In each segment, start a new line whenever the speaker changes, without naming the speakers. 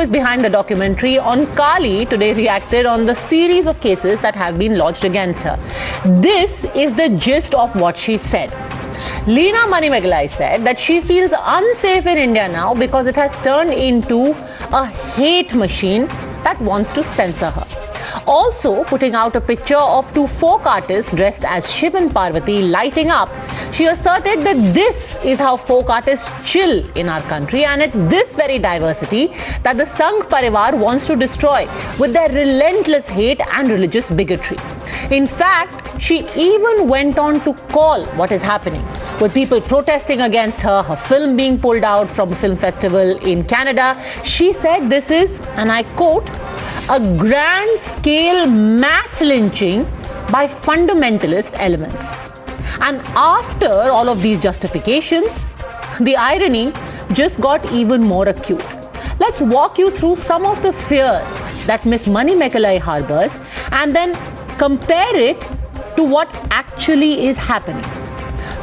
is behind the documentary on Kali, today reacted on the series of cases that have been lodged against her. This is the gist of what she said. Leena Manimekalai said that she feels unsafe in India now because it has turned into a hate machine that wants to censor her. Also, putting out a picture of two folk artists dressed as Shiv and Parvati lighting up, she asserted that this is how folk artists chill in our country, and it's this very diversity that the Sangh Parivar wants to destroy with their relentless hate and religious bigotry. In fact, she even went on to call what is happening, with people protesting against her, her film being pulled out from a film festival in Canada. She said this is, and I quote, a grand-scale mass lynching by fundamentalist elements. And after all of these justifications, the irony just got even more acute. Let's walk you through some of the fears that Miss Manimekalai harbors and then compare it to what actually is happening.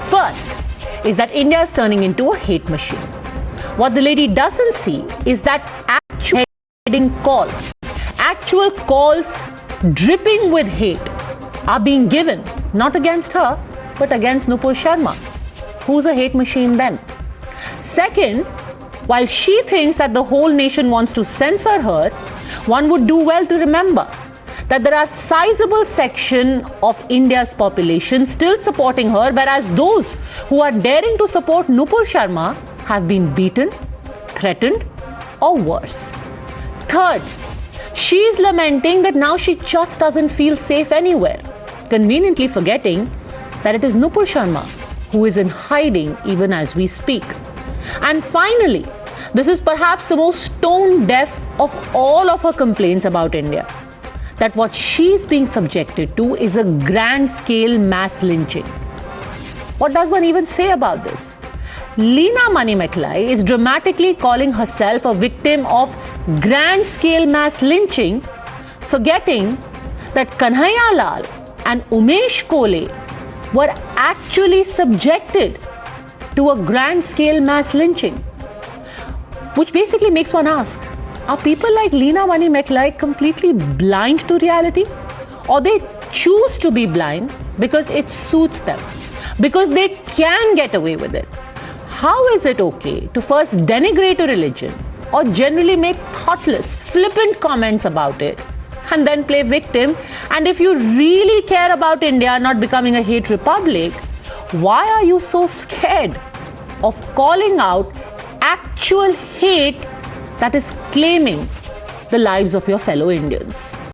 First is that India is turning into a hate machine. What the lady doesn't see is that actual calls dripping with hate are being given not against her but against Nupur Sharma. Who's a hate machine then? Second, while she thinks that the whole nation wants to censor her, one would do well to remember that there are sizable section of India's population still supporting her, whereas those who are daring to support Nupur Sharma have been beaten, threatened, or worse. Third, she's lamenting that now she just doesn't feel safe anywhere, conveniently forgetting that it is Nupur Sharma who is in hiding even as we speak. And finally, this is perhaps the most tone deaf of all of her complaints about India, that what she's being subjected to is a grand-scale mass lynching. What does one even say about this? Leena Manimekalai is dramatically calling herself a victim of grand-scale mass lynching, forgetting that Kanhaiya Lal and Umesh Kole were actually subjected to a grand-scale mass lynching, which basically makes one ask, are people like Leena Manimekalai completely blind to reality? Or they choose to be blind because it suits them, because they can get away with it? How is it okay to first denigrate a religion or generally make thoughtless, flippant comments about it and then play victim? And if you really care about India not becoming a hate republic, why are you so scared of calling out actual hate that is claiming the lives of your fellow Indians?